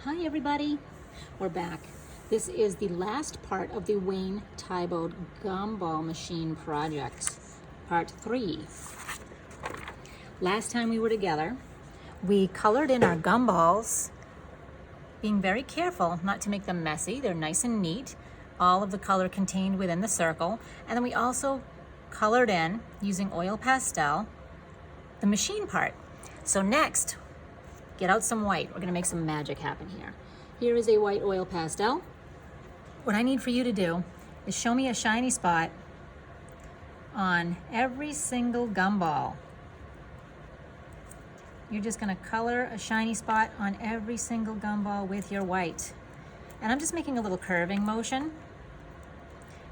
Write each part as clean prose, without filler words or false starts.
Hi everybody, we're back. This is the last part of the Wayne Thiebaud Gumball machine project, part 3. Last time we were together, we colored in our gumballs, being very careful not to make them messy. They're nice and neat, all of the color contained within the circle. And then we also colored in, using oil pastel, the machine part. So next, get out some white. We're gonna make some magic happen here. Here is a white oil pastel. What I need for you to do is show me a shiny spot on every single gumball. You're just gonna color a shiny spot on every single gumball with your white. And I'm just making a little curving motion.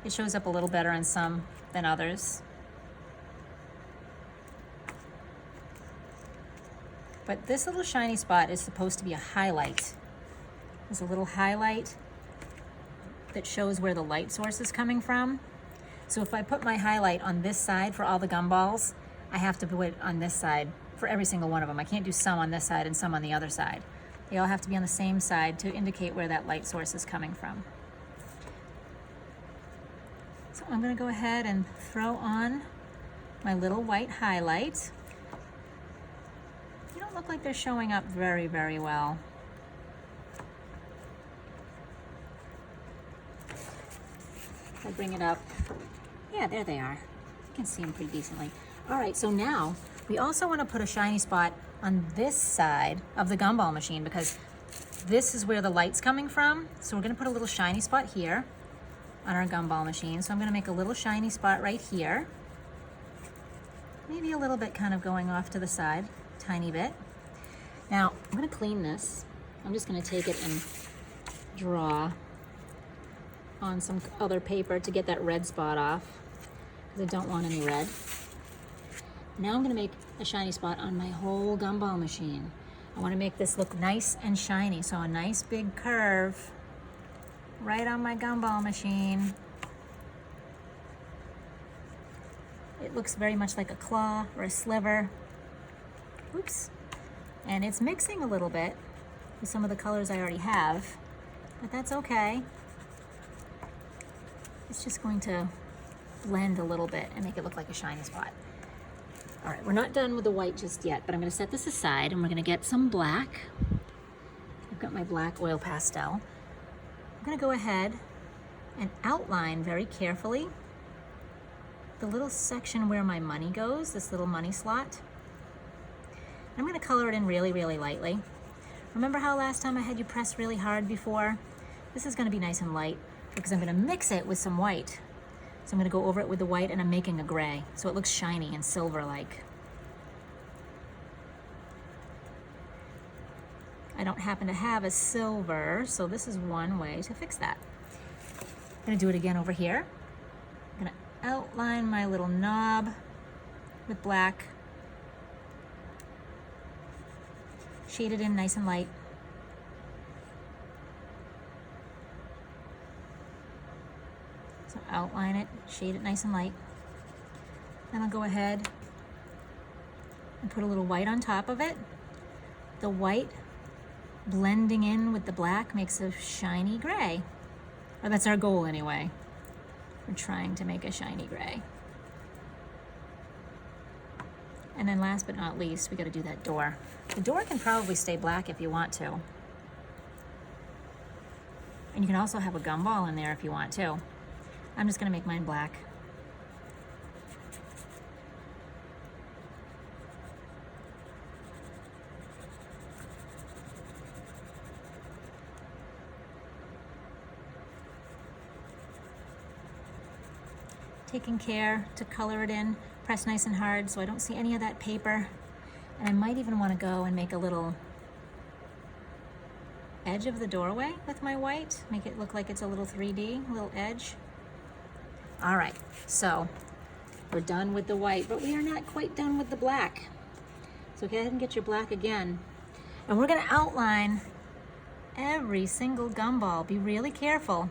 It shows up a little better on some than others. But this little shiny spot is supposed to be a highlight. There's a little highlight that shows where the light source is coming from. So if I put my highlight on this side for all the gumballs, I have to put it on this side for every single one of them. I can't do some on this side and some on the other side. They all have to be on the same side to indicate where that light source is coming from. So I'm gonna go ahead and throw on my little white highlight. They don't look like they're showing up very, very well. If I bring it up, yeah, there they are. You can see them pretty decently. All right, so now we also want to put a shiny spot on this side of the gumball machine because this is where the light's coming from. So we're going to put a little shiny spot here on our gumball machine. So I'm going to make a little shiny spot right here. Maybe a little bit kind of going off to the side, tiny bit. Now, I'm going to clean this. I'm just going to take it and draw on some other paper to get that red spot off because I don't want any red. Now I'm going to make a shiny spot on my whole gumball machine. I want to make this look nice and shiny, so a nice big curve right on my gumball machine. It looks very much like a claw or a sliver. Oops. And it's mixing a little bit with some of the colors I already have, but that's okay. It's just going to blend a little bit and make it look like a shiny spot. All right, we're not done with the white just yet, but I'm gonna set this aside and we're gonna get some black. I've got my black oil pastel. I'm gonna go ahead and outline very carefully the little section where my money goes, this little money slot. I'm gonna color it in really, really lightly. Remember how last time I had you press really hard before? This is gonna be nice and light because I'm gonna mix it with some white. So I'm gonna go over it with the white and I'm making a gray so it looks shiny and silver-like. I don't happen to have a silver, so this is one way to fix that. I'm gonna do it again over here. I'm gonna outline my little knob with black. Shade it in nice and light. So outline it, shade it nice and light. Then I'll go ahead and put a little white on top of it. The white blending in with the black makes a shiny gray. Or that's our goal anyway. We're trying to make a shiny gray. And then last but not least, we gotta do that door. The door can probably stay black if you want to. And you can also have a gumball in there if you want to. I'm just gonna make mine black. Taking care to color it in, press nice and hard so I don't see any of that paper. And I might even wanna go and make a little edge of the doorway with my white, make it look like it's a little 3D, a little edge. All right, so we're done with the white, but we are not quite done with the black. So go ahead and get your black again. And we're gonna outline every single gumball. Be really careful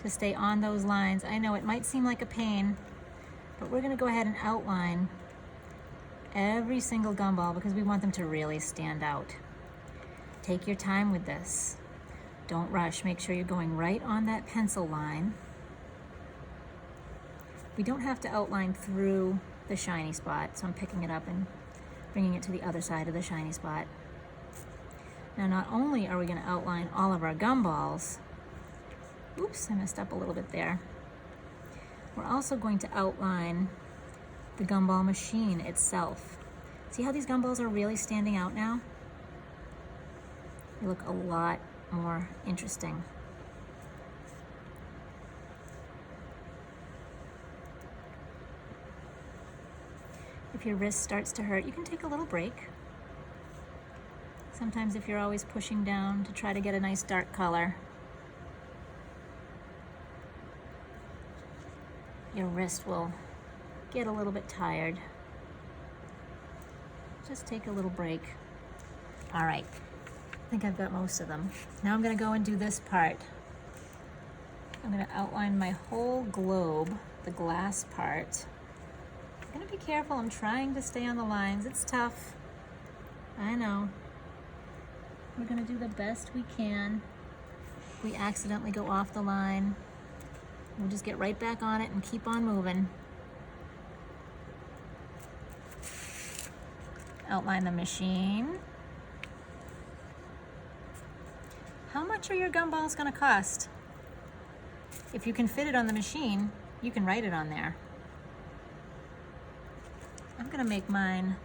to stay on those lines. I know it might seem like a pain, but we're gonna go ahead and outline every single gumball because we want them to really stand out. Take your time with this. Don't rush. Make sure you're going right on that pencil line. We don't have to outline through the shiny spot, so I'm picking it up and bringing it to the other side of the shiny spot. Now, not only are we going to outline all of our gumballs, oops, I messed up a little bit there. We're also going to outline the gumball machine itself. See how these gumballs are really standing out now? They look a lot more interesting. If your wrist starts to hurt, you can take a little break. Sometimes if you're always pushing down to try to get a nice dark color, your wrist will get a little bit tired. Just take a little break. All right, I think I've got most of them. Now I'm gonna go and do this part. I'm gonna outline my whole globe, the glass part. I'm gonna be careful, I'm trying to stay on the lines. It's tough, I know. We're gonna do the best we can. If we accidentally go off the line, we'll just get right back on it and keep on moving. Outline the machine. How much are your gumballs gonna cost? If you can fit it on the machine, you can write it on there. I'm gonna make mine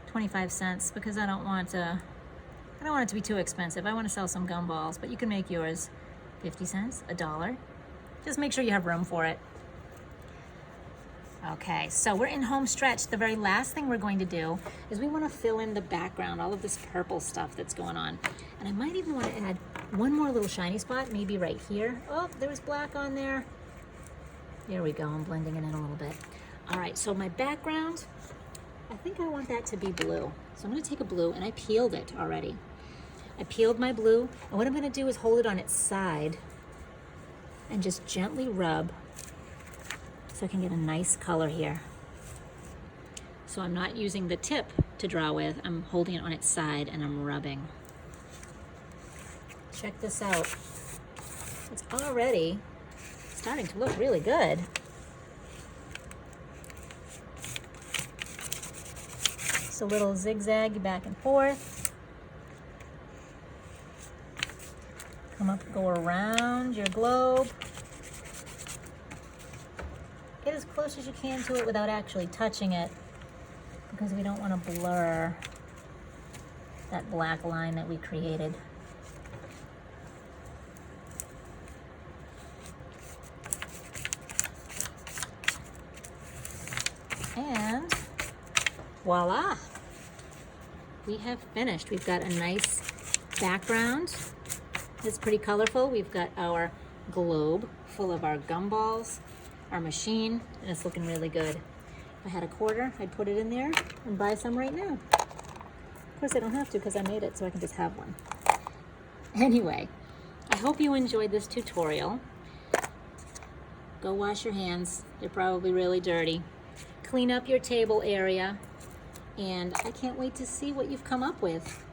25 cents because I don't want it to be too expensive. I want to sell some gumballs, but you can make yours 50 cents, $1. Just make sure you have room for it. Okay, so we're in home stretch. The very last thing we're going to do is we want to fill in the background, all of this purple stuff that's going on. And I might even want to add one more little shiny spot, maybe right here. Oh, there was black on there. There we go, I'm blending it in a little bit. All right, so my background, I think I want that to be blue. So I'm gonna take a blue, and I peeled it already. I peeled my blue, and what I'm gonna do is hold it on its side and just gently rub so I can get a nice color here. So I'm not using the tip to draw with, I'm holding it on its side and I'm rubbing. Check this out. It's already starting to look really good. Just a little zigzag back and forth. Come up, go around your globe. Get as close as you can to it without actually touching it, because we don't want to blur that black line that we created. And voila, we have finished. We've got a nice background. It's pretty colorful. We've got our globe full of our gumballs, our machine, and it's looking really good. If I had a quarter, I'd put it in there and buy some right now. Of course, I don't have to because I made it, so I can just have one. Anyway, I hope you enjoyed this tutorial. Go wash your hands. They're probably really dirty. Clean up your table area, and I can't wait to see what you've come up with.